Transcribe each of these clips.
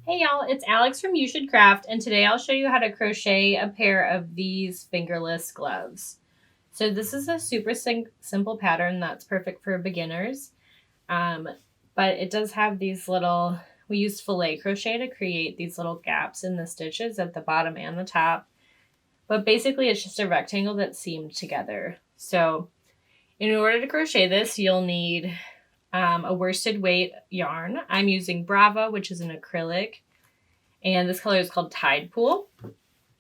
Hey y'all, it's Alex from You Should Craft, and today I'll show you how to crochet a pair of these fingerless gloves. So this is a super simple pattern that's perfect for beginners, but it does have these little, we use filet crochet to create these little gaps in the stitches at the bottom and the top, but basically it's just a rectangle that's seamed together. So in order to crochet this, you'll need a worsted weight yarn. I'm using Brava, which is an acrylic, and this color is called Tide Pool.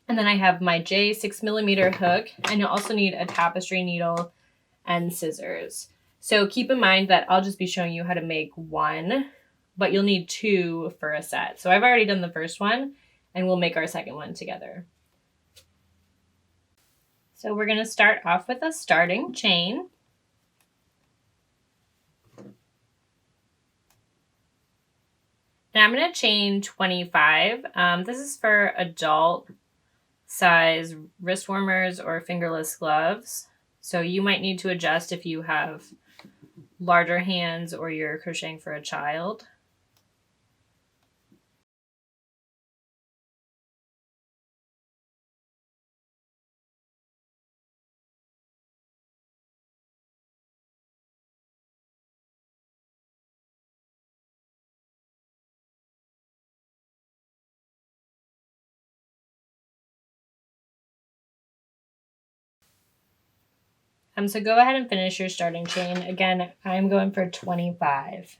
And then I have my J 6mm hook, and you'll also need a tapestry needle and scissors. So keep in mind that I'll just be showing you how to make one, but you'll need two for a set. So I've already done the first one, and we'll make our second one together. So we're going to start off with a starting chain. And I'm going to chain 25. This is for adult size wrist warmers or fingerless gloves. So you might need to adjust if you have larger hands or you're crocheting for a child. So go ahead and finish your starting chain. Again, I'm going for 25.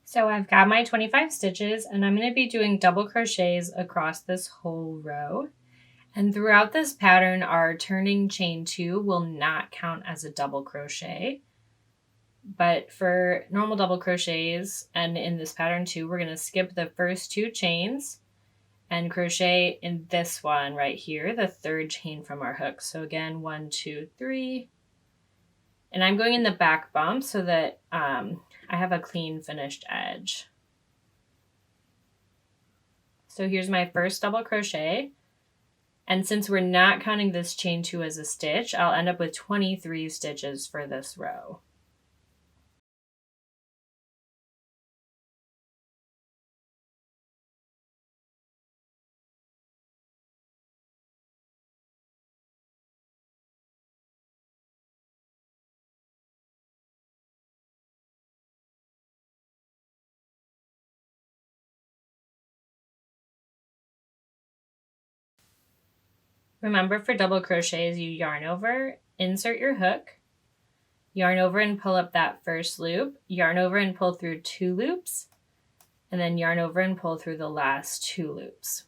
So I've got my 25 stitches, and I'm going to be doing double crochets across this whole row. And throughout this pattern, our turning chain 2 will not count as a double crochet. But for normal double crochets, and in this pattern too, we're going to skip the first 2 chains and crochet in this one right here, the third chain from our hook. So again, 1, 2, 3. And I'm going in the back bump so that I have a clean finished edge. So here's my first double crochet. And since we're not counting this chain 2 as a stitch, I'll end up with 23 stitches for this row. Remember, for double crochets, you yarn over, insert your hook, yarn over and pull up that first loop, yarn over and pull through 2 loops, and then yarn over and pull through the last 2 loops.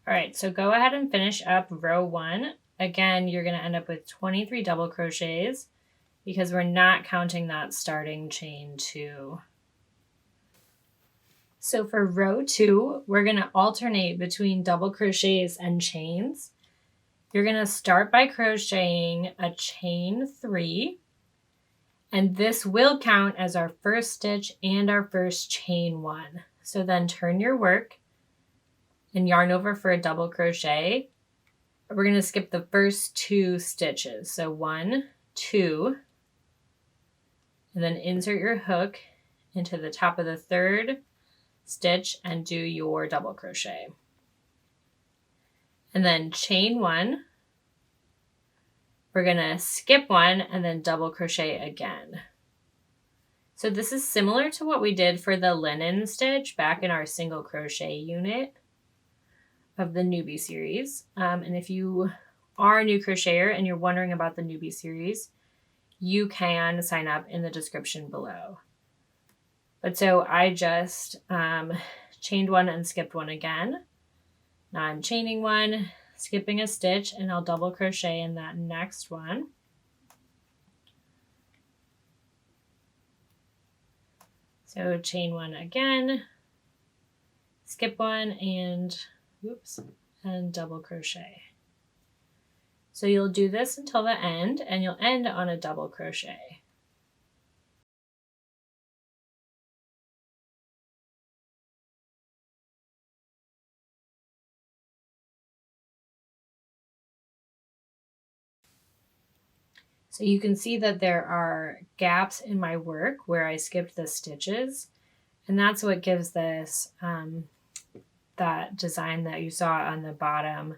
All right, so go ahead and finish up row 1. Again, you're going to end up with 23 double crochets because we're not counting that starting chain 2. So for row 2, we're going to alternate between double crochets and chains. You're going to start by crocheting a chain 3, and this will count as our first stitch and our first chain 1. So then turn your work and yarn over for a double crochet. We're going to skip the first 2 stitches. So 1, 2, and then insert your hook into the top of the third stitch and do your double crochet. And then chain 1. We're going to skip 1 and then double crochet again. So this is similar to what we did for the linen stitch back in our single crochet unit of the Newbie Series. And if you are a new crocheter and you're wondering about the Newbie Series, you can sign up in the description below. But so I just chained 1 and skipped 1 again. Now I'm chaining one, skipping a stitch, and I'll double crochet in that next one. So chain one again, skip one, and double crochet. So you'll do this until the end, and you'll end on a double crochet. So you can see that there are gaps in my work where I skipped the stitches, and that's what gives this that design that you saw on the bottom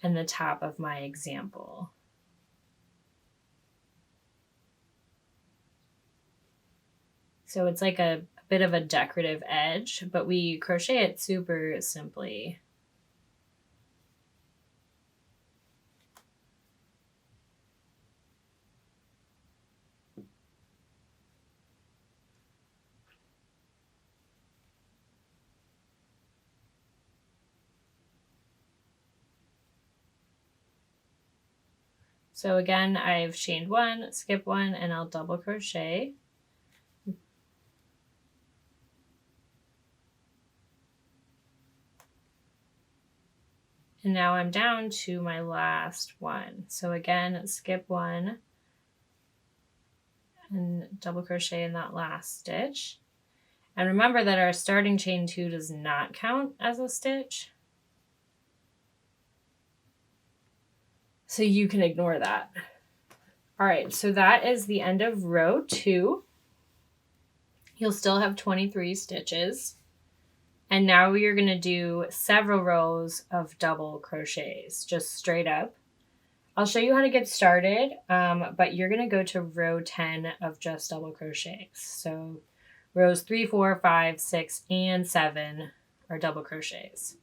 and the top of my example. So it's like a bit of a decorative edge, but we crochet it super simply. So again, I've chained one, skip one, and I'll double crochet. And now I'm down to my last one. So again, skip one and double crochet in that last stitch. And remember that our starting chain 2 does not count as a stitch. So you can ignore that. All right, so that is the end of row 2. You'll still have 23 stitches. And now you're going to do several rows of double crochets, just straight up. I'll show you how to get started, but you're going to go to row 10 of just double crochets. So rows 3, 4, 5, 6, and 7 are double crochets.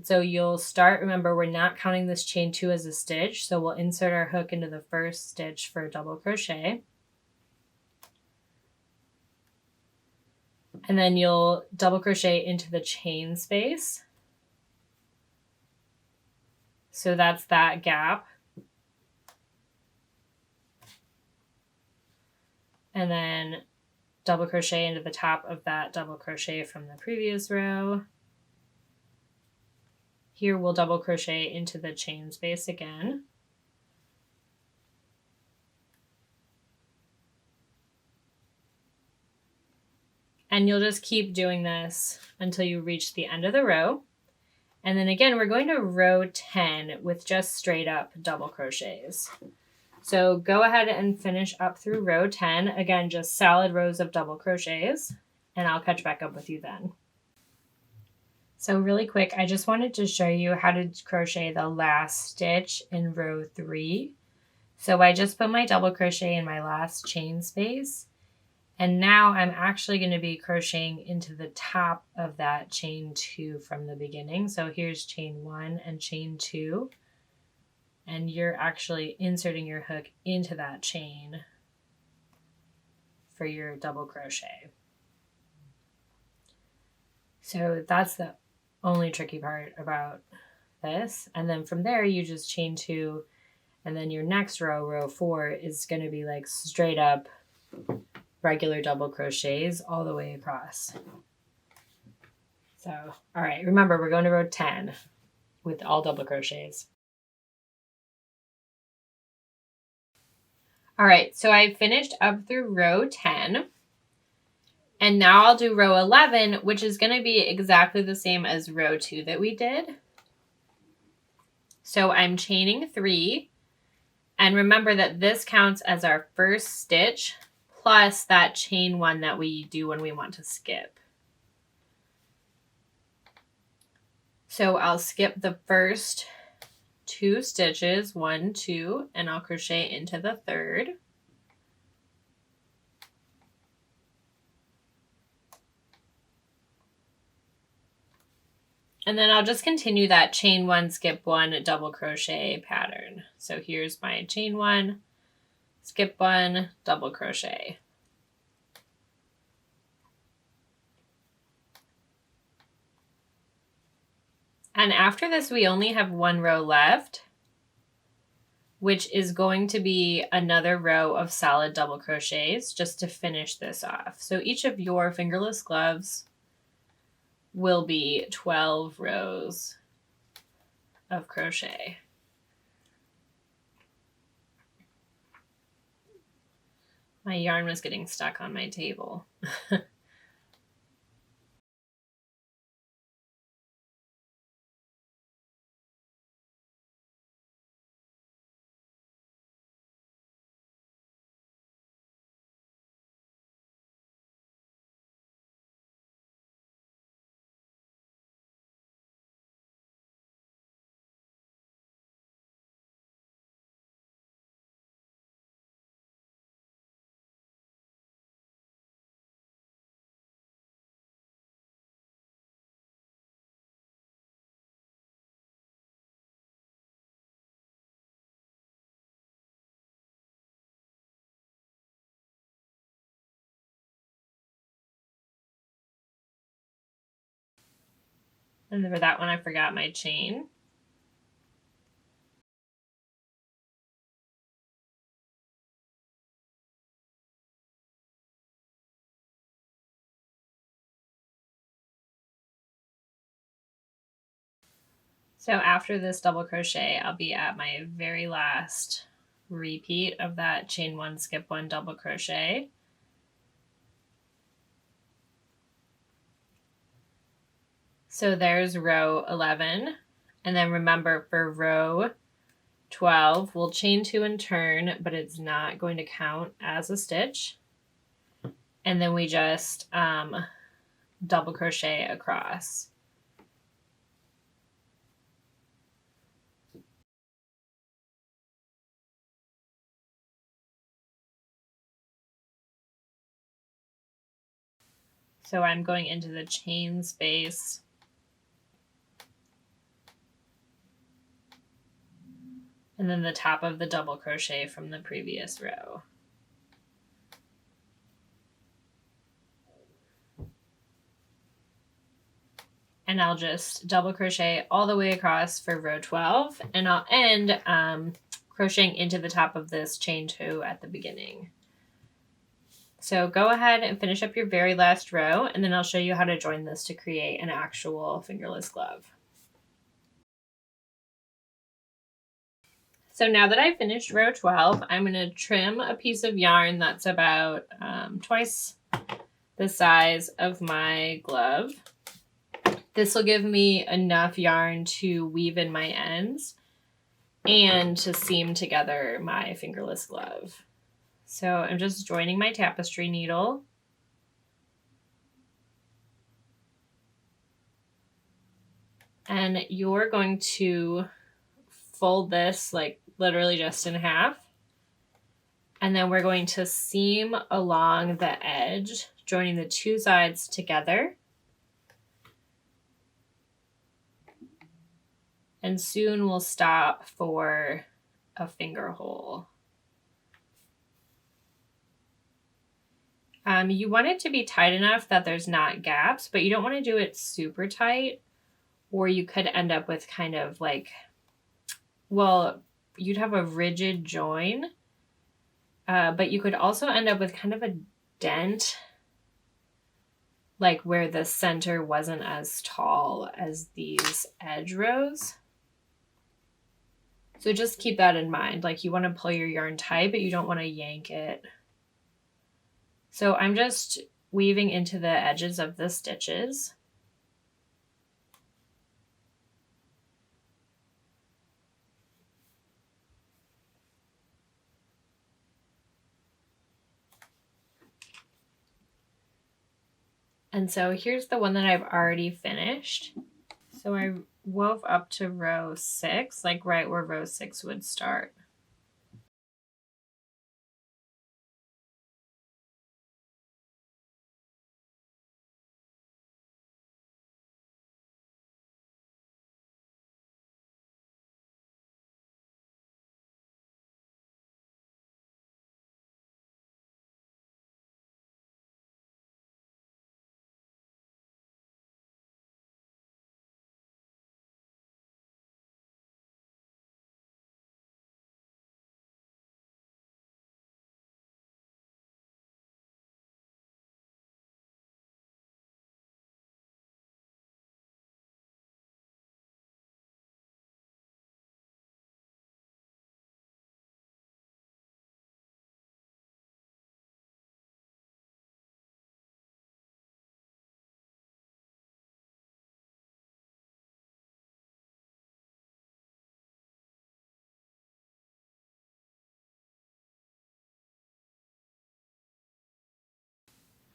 So you'll start, remember, we're not counting this chain 2 as a stitch, so we'll insert our hook into the first stitch for a double crochet. And then you'll double crochet into the chain space. So that's that gap. And then double crochet into the top of that double crochet from the previous row. Here we'll double crochet into the chain space again. And you'll just keep doing this until you reach the end of the row. And then again, we're going to row 10 with just straight up double crochets. So go ahead and finish up through row 10. Again, just solid rows of double crochets, and I'll catch back up with you then. So really quick, I just wanted to show you how to crochet the last stitch in row 3. So I just put my double crochet in my last chain space, and now I'm actually going to be crocheting into the top of that chain 2 from the beginning. So here's chain 1 and chain 2, and you're actually inserting your hook into that chain for your double crochet. So that's the only tricky part about this. And then from there, you just chain 2, and then your next row, row 4, is going to be like straight up regular double crochets all the way across. So, all right, remember, we're going to row 10 with all double crochets. All right, so I finished up through row 10. And now I'll do row 11, which is going to be exactly the same as row 2 that we did. So I'm chaining 3. And remember that this counts as our first stitch plus that chain 1 that we do when we want to skip. So I'll skip the first 2 stitches, 1, 2, and I'll crochet into the third. And then I'll just continue that chain 1, skip 1, double crochet pattern. So here's my chain 1, skip 1, double crochet. And after this, we only have one row left, which is going to be another row of solid double crochets just to finish this off. So each of your fingerless gloves will be 12 rows of crochet. My yarn was getting stuck on my table. And for that one, I forgot my chain. So after this double crochet, I'll be at my very last repeat of that chain one, skip one, double crochet. So there's row 11. And then remember, for row 12, we'll chain two and turn, but it's not going to count as a stitch. And then we just double crochet across. So I'm going into the chain space. And then the top of the double crochet from the previous row. And I'll just double crochet all the way across for row 12, and I'll end crocheting into the top of this chain two at the beginning. So go ahead and finish up your very last row, and then I'll show you how to join this to create an actual fingerless glove. So now that I've finished row 12, I'm going to trim a piece of yarn that's about twice the size of my glove. This will give me enough yarn to weave in my ends and to seam together my fingerless glove. So I'm just joining my tapestry needle. And you're going to fold this like literally just in half. And then we're going to seam along the edge, joining the two sides together. And soon we'll stop for a finger hole. You want it to be tight enough that there's not gaps, but you don't want to do it super tight, or you could end up with kind of like, well, you'd have a rigid join, but you could also end up with kind of a dent, like where the center wasn't as tall as these edge rows. So just keep that in mind. Like, you want to pull your yarn tight, but you don't want to yank it. So I'm just weaving into the edges of the stitches. And so here's the one that I've already finished. So I wove up to row 6, like right where row 6 would start.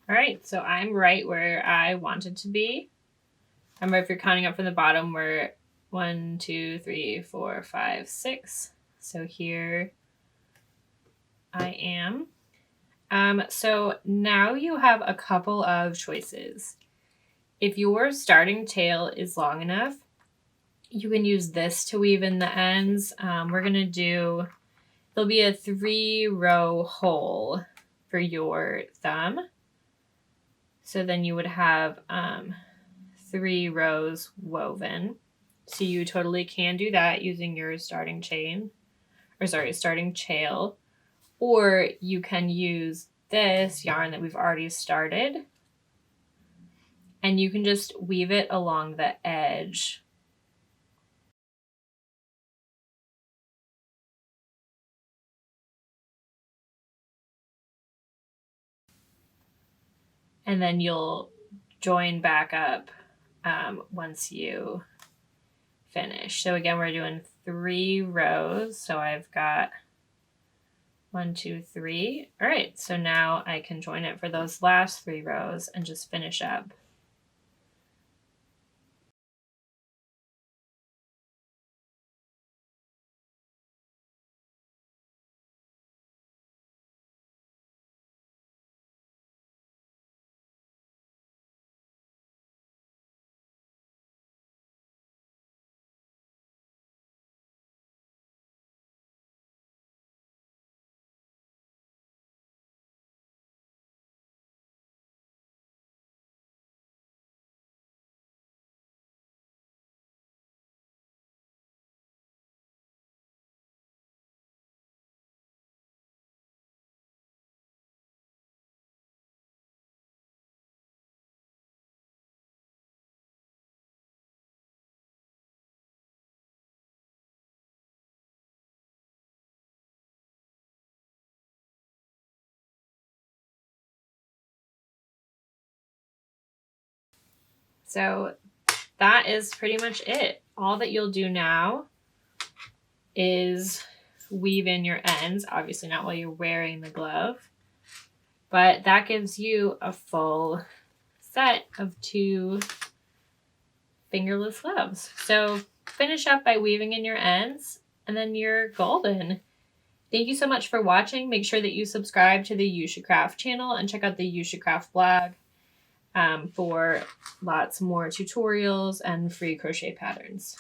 All right, so I'm right where I wanted to be. Remember, if you're counting up from the bottom, we're 1, 2, 3, 4, 5, 6. So here I am. So now you have a couple of choices. If your starting tail is long enough, you can use this to weave in the ends. We're going to do, there'll be a 3-row hole for your thumb. So then you would have 3 rows woven. So you totally can do that using your starting chain, or sorry, starting chail. Or you can use this yarn that we've already started, and you can just weave it along the edge. And then you'll join back up once you finish. So again, we're doing 3 rows. So I've got 1, 2, 3. All right, so now I can join it for those last 3 rows and just finish up. So that is pretty much it. All that you'll do now is weave in your ends, obviously not while you're wearing the glove, but that gives you a full set of 2 fingerless gloves. So finish up by weaving in your ends and then you're golden. Thank you so much for watching. Make sure that you subscribe to the You Should Craft channel and check out the You Should Craft blog for lots more tutorials and free crochet patterns.